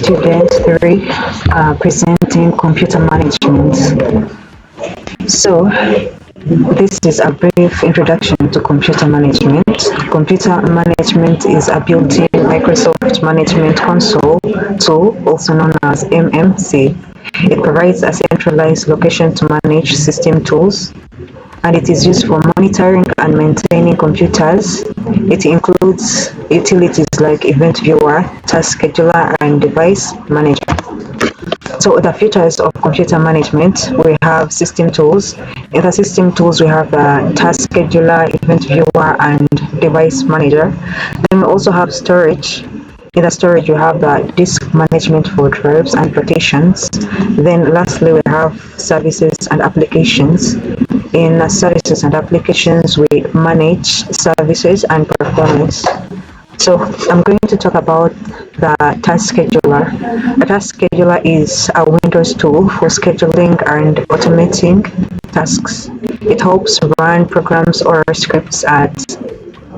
Student 3 presenting computer management. So, this is a brief introduction to computer management. Computer management is a built-in Microsoft Management Console tool, also known as MMC. It provides a centralized location to manage system tools, and it is used for monitoring and maintaining computers. It includes utilities like Event Viewer, Task Scheduler, and Device Manager. So the features of computer management, we have system tools. In the system tools, we have the Task Scheduler, Event Viewer, and Device Manager. Then we also have storage. In the storage, we have the disk management for drives and partitions. Then lastly, we have services and applications. In services and applications, we manage services and performance. So I'm going to talk about the Task Scheduler. A Task Scheduler is a Windows tool for scheduling and automating tasks. It helps run programs or scripts at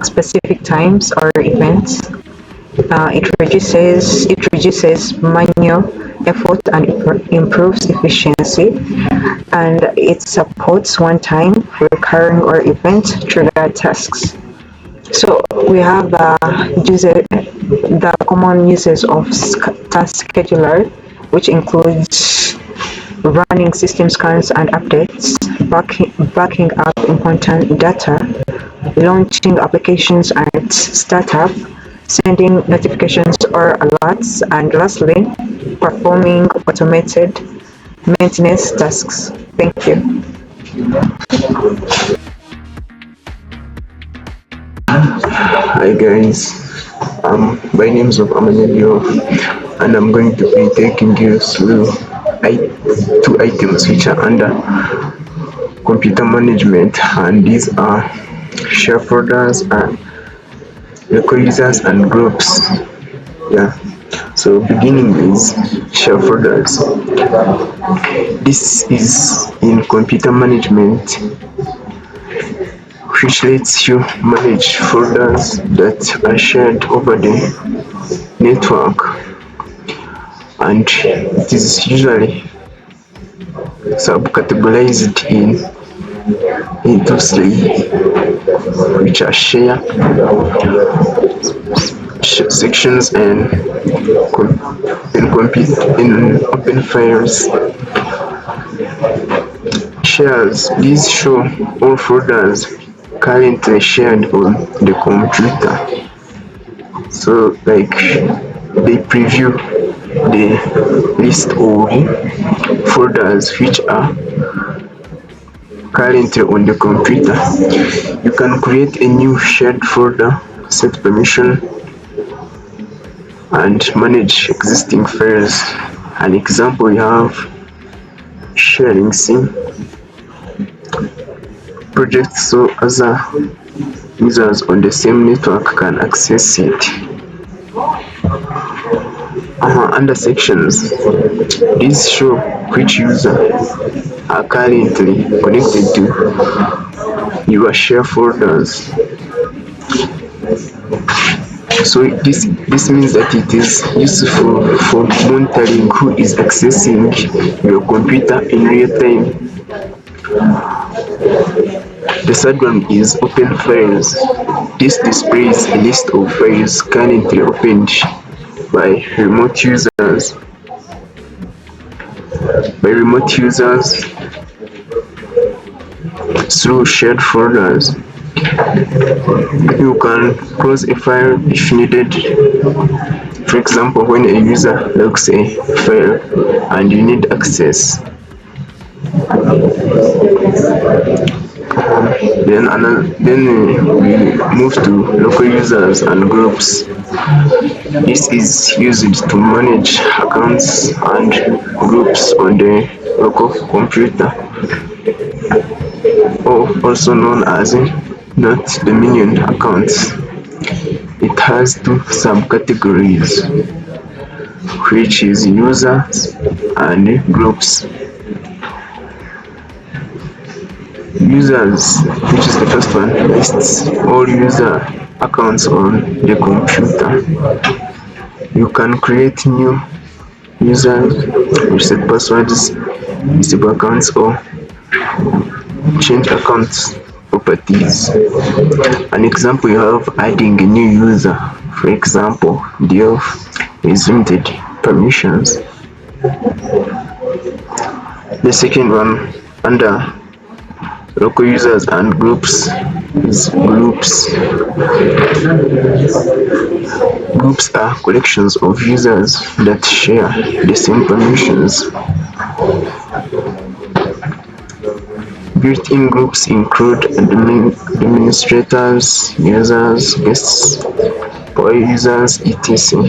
specific times or events. It reduces manual effort and improves efficiency, and it supports one-time, recurring, or event-triggered tasks. So we have the common uses of Task Scheduler, which includes running system scans and updates, backing up important data, launching applications at startup, sending notifications or alerts, and lastly, performing automated maintenance tasks. Thank you. Hi guys, my name is Amanelio, and I'm going to be taking you through two items which are under computer management, and these are share folders and local users and groups. Yeah. So beginning with share folders. This is in computer management, which lets you manage folders that are shared over the network, and it is usually subcategorized into three, which are share sections and in open files. Shares, these show all folders currently shared on the computer. So like they preview the list of folders which are currently on the computer. You can create a new shared folder, set permission, and manage existing files. An example, you have sharing sim projects, so other users on the same network can access it. Under sections, these show which users are currently connected to your share folders. So this means that it is useful for monitoring who is accessing your computer in real time. The third one is open files. This displays a list of files currently opened by remote users. Through shared folders. You can close a file if needed. For example, when a user logs a file and you need access. Then we move to local users and groups. This is used to manage accounts and groups on the local computer, or also known as not Dominion accounts. It has two subcategories, which is users and groups. Users, which is the first one, lists all user accounts on the computer. You can create new users, reset passwords, disable accounts, or change accounts properties. An example, you have adding a new user. For example, the is limited permissions. The second one, under local users and groups, is groups. Groups are collections of users that share the same permissions. Built-in groups include administrators, users, guests, power users, etc.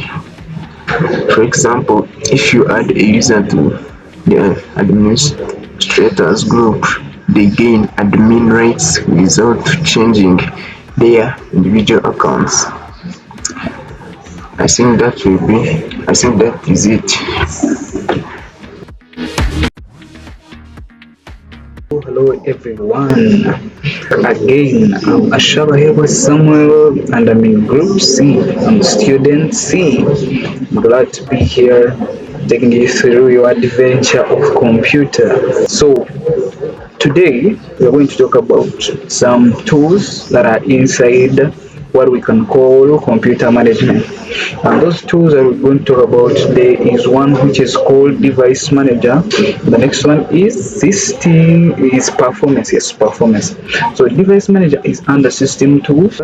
For example, if you add a user to the administrators group, they gain admin rights without changing their individual accounts. I think that is it. Hello everyone, again I'm Ashaba here with Samuel and I'm in group C, I'm student C. I'm glad to be here taking you through your adventure of computer. So today we're going to talk about some tools that are inside what we can call computer management. And those tools that we're going to talk about today is one which is called device manager. The next one is performance. Yes, performance. So device manager is under system tools,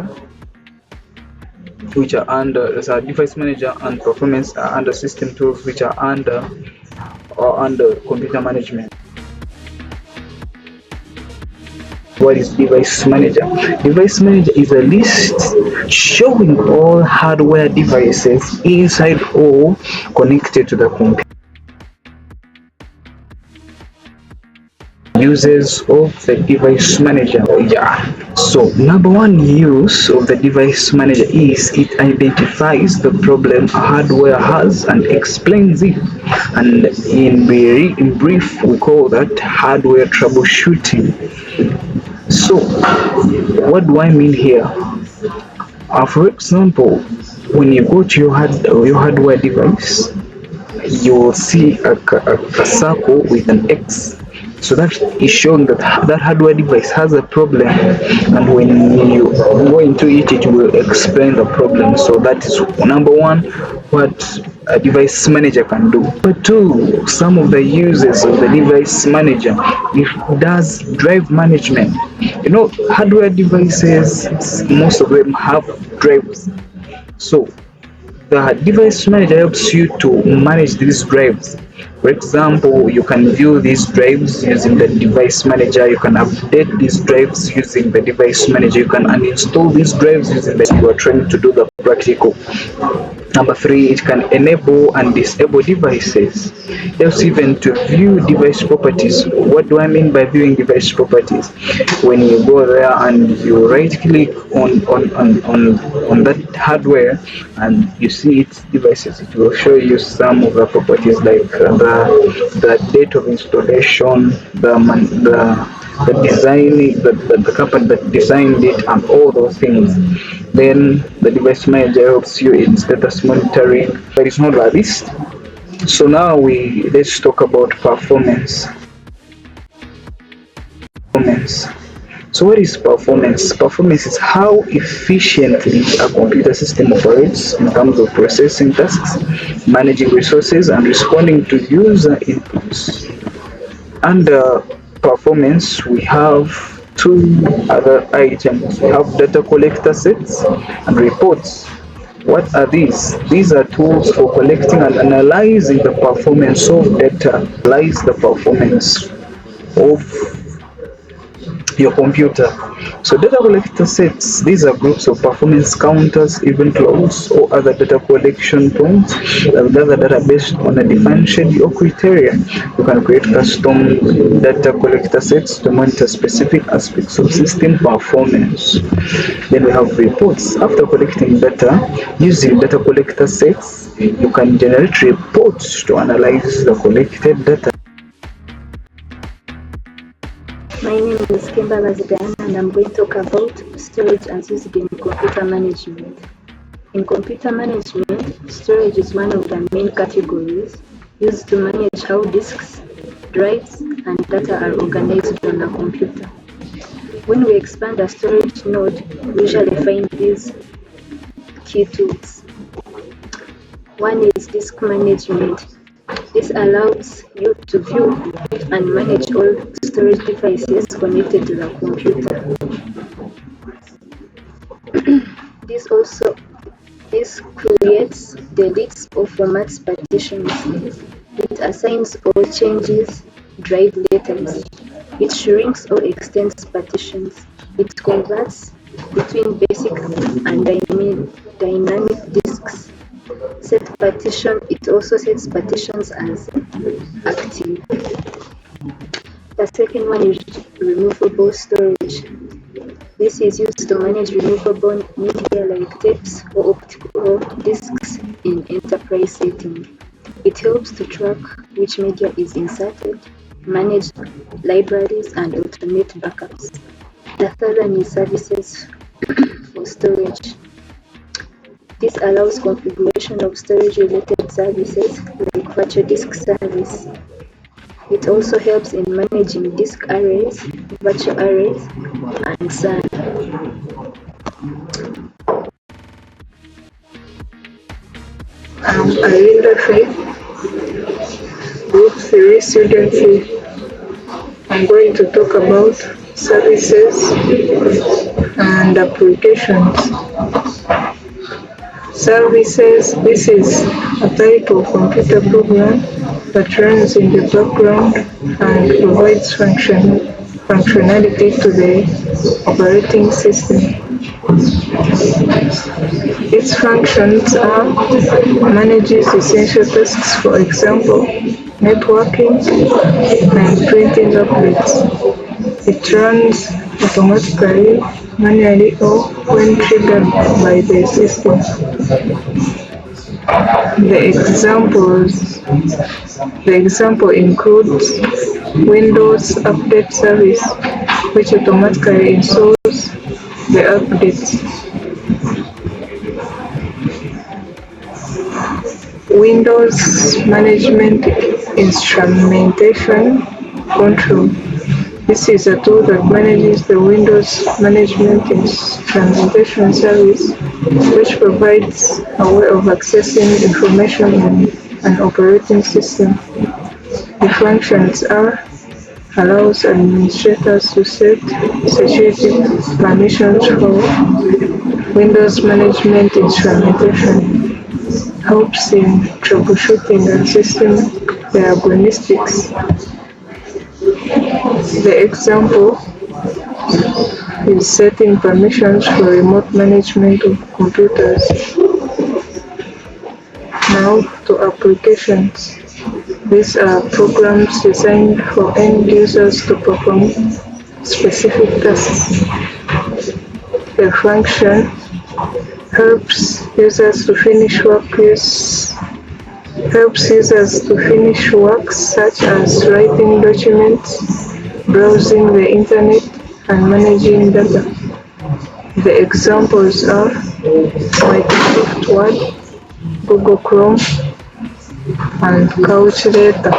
which are under device manager, and performance are under system tools, which are under computer management. What is device manager? Device manager is a list showing all hardware devices inside or connected to the computer. Uses of the device manager. So number one use of the device manager is it identifies the problem a hardware has and explains it. And in brief, we call that hardware troubleshooting. So what do I mean here? For example, when you go to your hardware device, you will see a circle with an X. So that is showing that that hardware device has a problem, and when you go into it, it will explain the problem. So that is number one, what a device manager can do. But two, some of the uses of the device manager, it does drive management. You know, hardware devices, most of them have drives. So the device manager helps you to manage these drives. For example, you can view these drives using the device manager. You can update these drives using the device manager. You can uninstall these drives using the you are trying to do the practical. Number three, it can enable and disable devices. It helps even to view device properties. What do I mean by viewing device properties? When you go there and you right click on that hardware and you see its devices, it will show you some of the properties like the date of installation, the design, the company that designed it, and all those things. Then the device manager helps you in status monitoring, but it's not like this. So now let's talk about performance. So what is performance? Performance is how efficiently a computer system operates in terms of processing tasks, managing resources, and responding to user inputs. Under performance, we have two other items. We have data collector sets and reports. What are these? These are tools for collecting and analyzing the performance of data. Analyze the performance of your computer. So data collector sets, these are groups of performance counters, event logs, or other data collection points that gather data based on a defined schedule or criteria. You can create custom data collector sets to monitor specific aspects of system performance. Then we have reports. After collecting data, using data collector sets, you can generate reports to analyze the collected data. My name is Kimba Lazigana and I'm going to talk about storage and usage in computer management. In computer management, storage is one of the main categories used to manage how disks, drives, and data are organized on a computer. When we expand a storage node, we usually find these key tools. One is disk management. This allows you to view and manage all storage devices connected to the computer. This creates, deletes, or formats partitions. It assigns or changes drive letters. It shrinks or extends partitions. It converts between basic and dynamic disks. It also sets partitions as active. The second one is removable storage. This is used to manage removable media like tapes or optical discs in enterprise settings. It helps to track which media is inserted, manage libraries, and automate backups. The third one is services for storage. This allows configuration of storage-related services like virtual disk service. It also helps in managing disk arrays, virtual arrays, and SAN. I'm Alinda Faith, Group 3 Student C. I'm going to talk about services and applications. Services, this is a type of computer program that runs in the background and provides functionality to the operating system. Its functions are manages essential tasks, for example, networking and printing updates. It runs automatically, manually, or when triggered by the system. The example includes Windows Update Service, which automatically installs the updates. Windows Management Instrumentation Control. This is a tool that manages the Windows Management Instrumentation Service, which provides a way of accessing information in an operating system. The functions are allows administrators to set security permissions for Windows Management Instrumentation, helps in troubleshooting and system diagnostics. The example is setting permissions for remote management of computers. Now to applications. These are programs designed for end users to perform specific tasks. The function helps users to finish work such as writing documents, browsing the internet, and managing data. The examples are Microsoft Word, Google Chrome, and Couchdata.